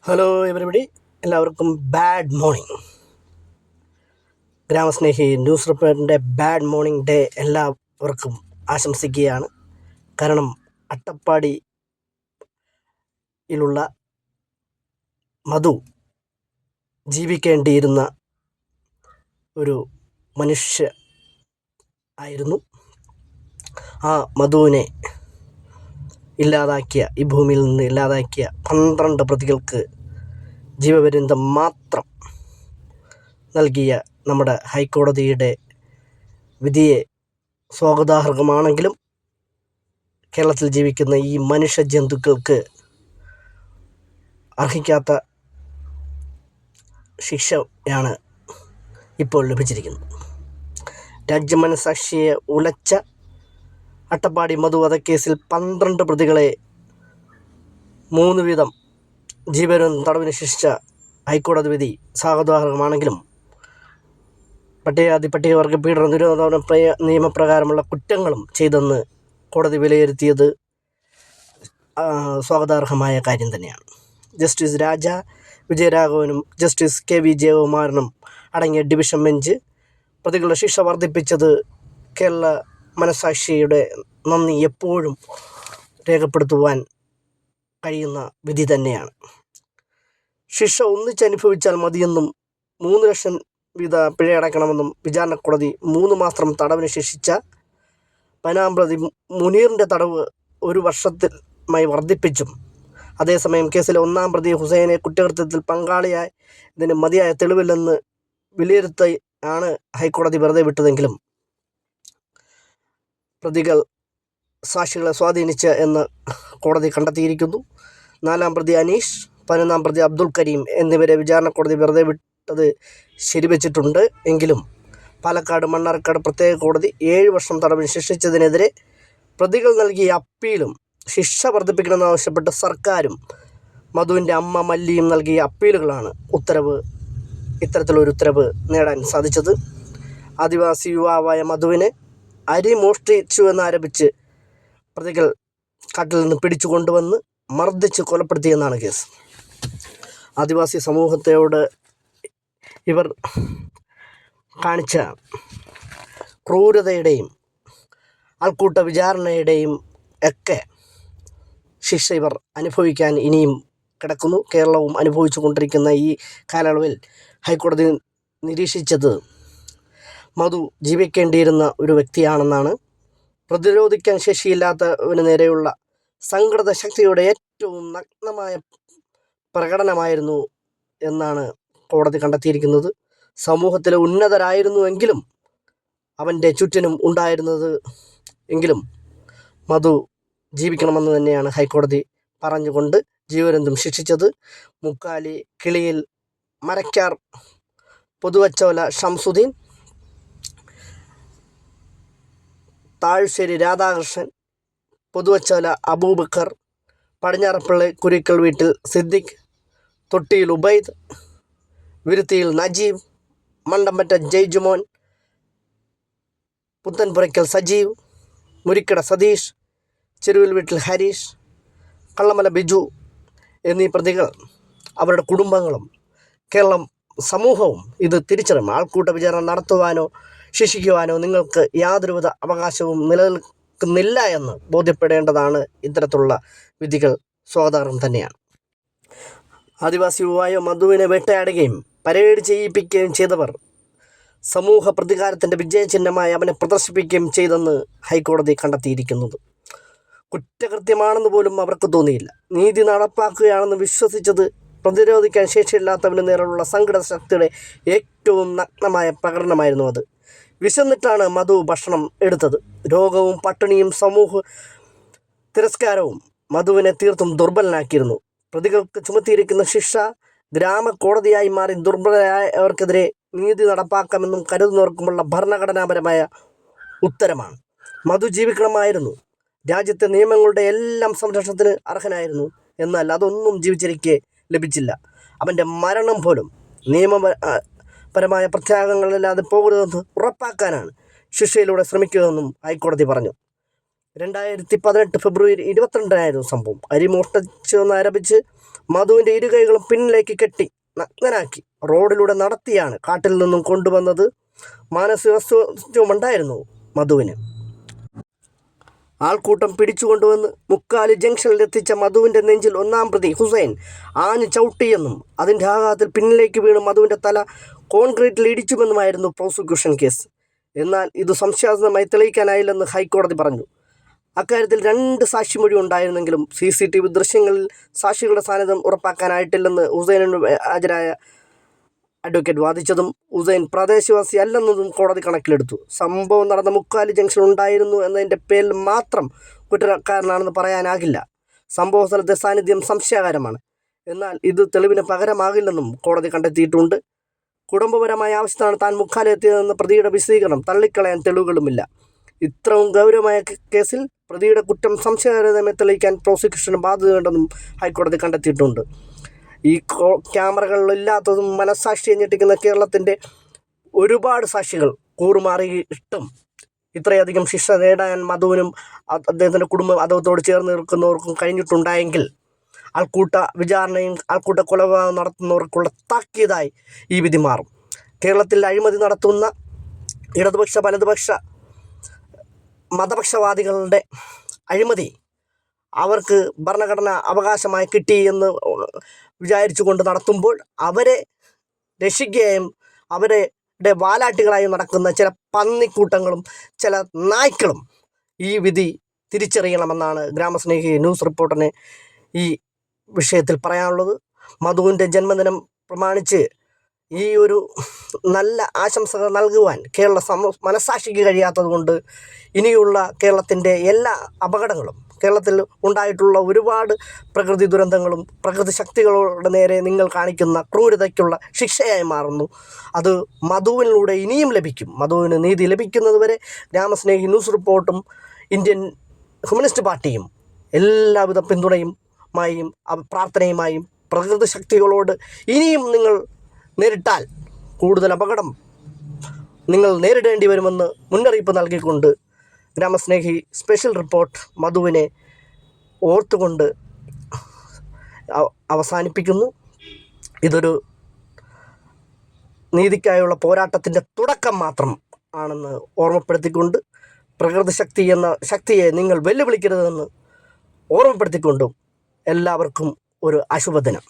Hello everybody, എല്ലാവർക്കും bad morning. ഗ്രാമസ്നേഹി news റിപ്പോർട്ടിൻ്റെ ബാഡ് മോർണിംഗ് ഡേ എല്ലാവർക്കും ആശംസിക്കുകയാണ്. കാരണം അട്ടപ്പാടിയിലുള്ള മധു ജീവിക്കേണ്ടിയിരുന്ന ഒരു മനുഷ്യ ആയിരുന്നു. ആ മധുവിനെ ഇല്ലാതാക്കിയ, ഈ ഭൂമിയിൽ നിന്ന് ഇല്ലാതാക്കിയ 12 പ്രതികൾക്ക് ജീവപര്യന്തം മാത്രം നൽകിയ നമ്മുടെ ഹൈക്കോടതിയുടെ വിധിയെ സ്വാഗതാർഹമാണെങ്കിലും കേരളത്തിൽ ജീവിക്കുന്ന ഈ മനുഷ്യ ജന്തുക്കൾക്ക് അർഹിക്കാത്ത ശിക്ഷയാണ് ഇപ്പോൾ ലഭിച്ചിരിക്കുന്നത്. രാജ്യമനസാക്ഷിയെ ഉലച്ച അട്ടപ്പാടി മധു വധക്കേസിൽ 12 പ്രതികളെ 3 വീതം ജീവപര്യന്തം തടവിന് ശിക്ഷിച്ച ഹൈക്കോടതി വിധി സ്വാഗതാർഹമാണെങ്കിലും പട്ടികവർഗ പീഡന നിരോധന നിയമപ്രകാരമുള്ള കുറ്റങ്ങളും ചെയ്തെന്ന് കോടതി വിലയിരുത്തിയത് സ്വാഗതാർഹമായ കാര്യം തന്നെയാണ്. ജസ്റ്റിസ് രാജ വിജയരാഘവനും ജസ്റ്റിസ് KV ജയകുമാരനും അടങ്ങിയ ഡിവിഷൻ ബെഞ്ച് പ്രതികളുടെ ശിക്ഷ വർദ്ധിപ്പിച്ചത് കേരള മനസാക്ഷിയുടെ നന്ദി എപ്പോഴും രേഖപ്പെടുത്തുവാൻ കഴിയുന്ന വിധി തന്നെയാണ്. ശിക്ഷ ഒന്നിച്ചനുഭവിച്ചാൽ മതിയെന്നും 3 ലക്ഷം വീത പിഴയടക്കണമെന്നും വിചാരണ കോടതി 3 മാസം തടവിന് ശിക്ഷിച്ച 15 പ്രതി മുനീറിൻ്റെ തടവ് 1 വർഷമായി വർദ്ധിപ്പിച്ചും, അതേസമയം കേസിലെ 1-ാം പ്രതി ഹുസൈനെ കുറ്റകൃത്യത്തിൽ പങ്കാളിയായതിന് മതിയായ തെളിവില്ലെന്ന് വിലയിരുത്തിയാണ് ഹൈക്കോടതി വെറുതെ വിട്ടതെങ്കിലും പ്രതികൾ സാക്ഷികളെ സ്വാധീനിച്ച് എന്ന് കോടതി കണ്ടെത്തിയിരിക്കുന്നു. 4-ാം പ്രതി അനീഷ്, 11-ാം പ്രതി അബ്ദുൽ കരീം എന്നിവരെ വിചാരണ കോടതി വെറുതെ വിട്ടത് ശരിവച്ചിട്ടുണ്ട്. എങ്കിലും പാലക്കാട് മണ്ണാർക്കാട് പ്രത്യേക കോടതി 7 വർഷം തടവിന് ശിക്ഷിച്ചതിനെതിരെ പ്രതികൾ നൽകിയ അപ്പീലും ശിക്ഷ വർദ്ധിപ്പിക്കണമെന്നാവശ്യപ്പെട്ട് സർക്കാരും മധുവിൻ്റെ അമ്മ മല്ലിയും നൽകിയ അപ്പീലുകളാണ് ഇത്തരത്തിലൊരു ഉത്തരവ് നേടാൻ സാധിച്ചത്. ആദിവാസി യുവാവായ മധുവിനെ അരി മോഷ്ടിച്ചു എന്നാരോപിച്ച് പ്രതികൾ കാട്ടിൽ നിന്ന് പിടിച്ചു കൊണ്ടുവന്ന് മർദ്ദിച്ച് കൊലപ്പെടുത്തിയെന്നാണ് കേസ്. ആദിവാസി സമൂഹത്തോട് ഇവർ കാണിച്ച ക്രൂരതയുടെയും ആൾക്കൂട്ട വിചാരണയുടെയും ഒക്കെ ശിക്ഷ ഇവർ അനുഭവിക്കാൻ ഇനിയും കിടക്കുന്നു. കേരളവും അനുഭവിച്ചു കൊണ്ടിരിക്കുന്ന ഈ കാലയളവിൽ ഹൈക്കോടതി നിരീക്ഷിച്ചത് മധു ജീവിക്കേണ്ടിയിരുന്ന ഒരു വ്യക്തിയാണെന്നാണ്. പ്രതിരോധിക്കാൻ ശേഷിയില്ലാത്തവന് നേരെയുള്ള സംഘടിത ശക്തിയുടെ ഏറ്റവും നഗ്നമായ പ്രകടനമായിരുന്നു എന്നാണ് കോടതി കണ്ടെത്തിയിരിക്കുന്നത്. സമൂഹത്തിലെ ഉന്നതരായിരുന്നുവെങ്കിലും അവൻ്റെ ചുറ്റിനും ഉണ്ടായിരുന്നത് എങ്കിലും മധു ജീവിക്കണമെന്ന് തന്നെയാണ് ഹൈക്കോടതി പറഞ്ഞുകൊണ്ട് ജീവപര്യന്തം ശിക്ഷിച്ചത്. മുക്കാലി, കിളിയിൽ, മരക്കാർ, പുതുവച്ചോല ഷംസുദ്ദീൻ, താഴ്ശ്ശേരി രാധാകൃഷ്ണൻ, പുതുവച്ചോല അബൂബക്കർ, പടിഞ്ഞാറപ്പള്ളി കുരിക്കൽ വീട്ടിൽ സിദ്ദിഖ്, തൊട്ടിയിൽ ഉബൈദ്, വിരുത്തിയിൽ നജീബ്, മണ്ടമ്പറ്റ ജയ്ജുമോൻ, പുത്തൻപുരയ്ക്കൽ സജീവ്, മുരിക്കട സതീഷ്, ചെരുവിൽ വീട്ടിൽ ഹരീഷ്, കള്ളമല ബിജു എന്നീ പ്രതികൾ, അവരുടെ കുടുംബങ്ങളും കേരളം സമൂഹവും ഇത് തിരിച്ചറിയും. ആൾക്കൂട്ട വിചാരണ നടത്തുവാനോ ശിക്ഷിക്കുവാനോ നിങ്ങൾക്ക് യാതൊരുവിധ അവകാശവും നിലനിൽക്കുന്നില്ല എന്ന് ബോധ്യപ്പെടേണ്ടതാണ്. ഇത്തരത്തിലുള്ള വിധികൾ സ്വാഗതാർഹം തന്നെയാണ്. ആദിവാസി യുവായ മധുവിനെ വേട്ടയാടുകയും പരേഡ് ചെയ്യിപ്പിക്കുകയും ചെയ്തവർ സമൂഹ പ്രതികാരത്തിൻ്റെ വിജയചിഹ്നമായി അവനെ പ്രദർശിപ്പിക്കുകയും ചെയ്തെന്ന് ഹൈക്കോടതി കണ്ടെത്തിയിരിക്കുന്നത് കുറ്റകൃത്യമാണെന്ന് പോലും അവർക്ക് തോന്നിയില്ല. നീതി നടപ്പാക്കുകയാണെന്ന് വിശ്വസിച്ചത് പ്രതിരോധിക്കാൻ ശേഷിയില്ലാത്തവന് നേരെയുള്ള സംഘടിത ശക്തിയുടെ ഏറ്റവും നഗ്നമായ പ്രകടനമായിരുന്നു അത്. വിശന്നിട്ടാണ് മധു ഭക്ഷണം എടുത്തത്. രോഗവും പട്ടിണിയും സമൂഹ തിരസ്കാരവും മധുവിനെ തീർത്തും ദുർബലനാക്കിയിരുന്നു. പ്രതികൾക്ക് ചുമത്തിയിരിക്കുന്ന ശിക്ഷ ഗ്രാമകോടതിയായി മാറി ദുർബലരായവർക്കെതിരെ നീതി നടപ്പാക്കാമെന്നും കരുതുന്നവർക്കുമുള്ള ഭരണഘടനാപരമായ ഉത്തരമാണ്. മധു ജീവിക്കണമായിരുന്നു. രാജ്യത്തെ നിയമങ്ങളുടെ എല്ലാം സംരക്ഷണത്തിന് അർഹനായിരുന്നു. എന്നാൽ അതൊന്നും ജീവിച്ചിരിക്കെ ലഭിച്ചില്ല. അവൻ്റെ മരണം പോലും നിയമപരമായ പ്രത്യാഘാതങ്ങളില്ലാതെ പോകരുതെന്ന് ഉറപ്പാക്കാനാണ് ശിക്ഷയിലൂടെ ശ്രമിക്കുകയെന്നും ഹൈക്കോടതി പറഞ്ഞു. 2018 ഫെബ്രുവരി 22 സംഭവം. അരി മോഷ്ടിച്ചെന്നാരോപിച്ച് മധുവിൻ്റെ ഇരുകൈകളും പിന്നിലേക്ക് കെട്ടി നഗ്നനാക്കി റോഡിലൂടെ നടത്തിയാണ് കാട്ടിൽ നിന്നും കൊണ്ടുവന്നത്. മാനസികാസ്വാസ്ഥ്യമുണ്ടായിരുന്നു മധുവിന്. ആൾക്കൂട്ടം പിടിച്ചുകൊണ്ടുവന്ന് മുക്കാലി ജംഗ്ഷനിലെത്തിച്ച മധുവിൻ്റെ നെഞ്ചിൽ ഒന്നാം പ്രതി ഹുസൈൻ ആഞ്ഞു ചവിട്ടിയെന്നും അതിൻ്റെ ആഘാതത്തിൽ പിന്നിലേക്ക് വീണ് മധുവിൻ്റെ തല കോൺക്രീറ്റിൽ ഇടിച്ചുമെന്നുമായിരുന്നു പ്രോസിക്യൂഷൻ കേസ്. എന്നാൽ ഇത് സംശയാസ്പദമായി തെളിയിക്കാനായില്ലെന്ന് ഹൈക്കോടതി പറഞ്ഞു. അക്കാര്യത്തിൽ 2 സാക്ഷിമൊഴി ഉണ്ടായിരുന്നെങ്കിലും CCTV ദൃശ്യങ്ങളിൽ സാക്ഷികളുടെ സാന്നിധ്യം ഉറപ്പാക്കാനായിട്ടില്ലെന്ന് ഹുസൈനിന് ഹാജരായ അഡ്വക്കേറ്റ് വാദിച്ചതും ഹുസൈൻ പ്രദേശവാസി അല്ലെന്നതും കോടതി കണക്കിലെടുത്തു. സംഭവം നടന്ന മുക്കാലി ജംഗ്ഷൻ ഉണ്ടായിരുന്നു എന്നതിൻ്റെ പേരിൽ മാത്രം കുറ്റക്കാരനാണെന്ന് പറയാനാകില്ല. സംഭവ സ്ഥലത്തെ സാന്നിധ്യം സംശയകരമാണ്. എന്നാൽ ഇത് തെളിവിന് പകരമാകില്ലെന്നും കോടതി കണ്ടെത്തിയിട്ടുണ്ട്. കുടുംബപരമായ ആവശ്യത്താണ് താൻ മുക്കാലെത്തിയതെന്ന പ്രതിയുടെ വിശദീകരണം തള്ളിക്കളയാൻ തെളിവുകളുമില്ല. ഇത്രയും ഗൗരവമായ കേസിൽ പ്രതിയുടെ കുറ്റം സംശയകരമായി തെളിയിക്കാൻ പ്രോസിക്യൂഷന് ബാധ്യതയുണ്ടെന്നും ഹൈക്കോടതി കണ്ടെത്തിയിട്ടുണ്ട്. ഈ ക്യാമറകളില്ലാത്തതും മനസ്സാക്ഷിയെ ഞെട്ടിക്കുന്ന കേരളത്തിൻ്റെ ഒരുപാട് സാക്ഷികൾ കൂറുമാറിയിട്ടും ഇത്രയധികം ശിക്ഷ നേടാൻ മധുവിനും അദ്ദേഹത്തിൻ്റെ കുടുംബം അദ്ദേഹത്തോട് ചേർന്ന് നിൽക്കുന്നവർക്കും കഴിഞ്ഞിട്ടുണ്ടായെങ്കിൽ ആൾക്കൂട്ട വിചാരണയും ആൾക്കൂട്ട കൊലപാതകം നടത്തുന്നവർക്കുള്ള താക്കീതായി ഈ വിധി മാറും. കേരളത്തിൽ അഴിമതി നടത്തുന്ന ഇടതുപക്ഷ വലതുപക്ഷ മതപക്ഷവാദികളുടെ അഴിമതി അവർക്ക് ഭരണഘടന അവകാശമായി കിട്ടി എന്ന് വിചാരിച്ചുകൊണ്ട് നടത്തുമ്പോൾ അവരെ രക്ഷിക്കുകയും അവരുടെ വാലാട്ടികളായി നടക്കുന്ന ചില പന്നിക്കൂട്ടങ്ങളും ചില നായ്ക്കളും ഈ വിധി തിരിച്ചറിയണമെന്നാണ് ഗ്രാമസ്നേഹി ന്യൂസ് റിപ്പോർട്ടറിന് ഈ വിഷയത്തിൽ പറയാനുള്ളത്. മധുവിൻ്റെ ജന്മദിനം പ്രമാണിച്ച് ഈ ഒരു നല്ല ആശംസകൾ നൽകുവാൻ കേരള മനസ്സാക്ഷിക്ക് കഴിയാത്തത് കൊണ്ട് ഇനിയുള്ള കേരളത്തിൻ്റെ എല്ലാ അപകടങ്ങളും കേരളത്തിൽ ഉണ്ടായിട്ടുള്ള ഒരുപാട് പ്രകൃതി ദുരന്തങ്ങളും പ്രകൃതി ശക്തികളുടെ നേരെ നിങ്ങൾ കാണിക്കുന്ന ക്രൂരതയ്ക്കുള്ള ശിക്ഷയായി മാറുന്നു. അത് മധുവിലൂടെ ഇനിയും ലഭിക്കും. മധുവിന് നീതി ലഭിക്കുന്നതുവരെ ഗ്രാമസ്നേഹി ന്യൂസ് റിപ്പോർട്ടും ഇന്ത്യൻ കമ്മ്യൂണിസ്റ്റ് പാർട്ടിയും എല്ലാവിധ പിന്തുണയുമായും പ്രാർത്ഥനയുമായും പ്രകൃതി ശക്തികളോട് ഇനിയും നിങ്ങൾ നേരിട്ടാൽ കൂടുതൽ അപകടം നിങ്ങൾ നേരിടേണ്ടി വരുമെന്ന് മുന്നറിയിപ്പ് നൽകിക്കൊണ്ട് ഗ്രാമസ്നേഹി സ്പെഷ്യൽ റിപ്പോർട്ട് മധുവിനെ ഓർത്തുകൊണ്ട് അവസാനിപ്പിക്കുന്നു. ഇതൊരു നീതിക്കായുള്ള പോരാട്ടത്തിൻ്റെ തുടക്കം മാത്രം ആണെന്ന് ഓർമ്മപ്പെടുത്തിക്കൊണ്ട് പ്രകൃതി ശക്തി എന്ന ശക്തിയെ നിങ്ങൾ വെല്ലുവിളിക്കരുതെന്ന് ഓർമ്മപ്പെടുത്തിക്കൊണ്ടും എല്ലാവർക്കും ഒരു അശുഭദിനം.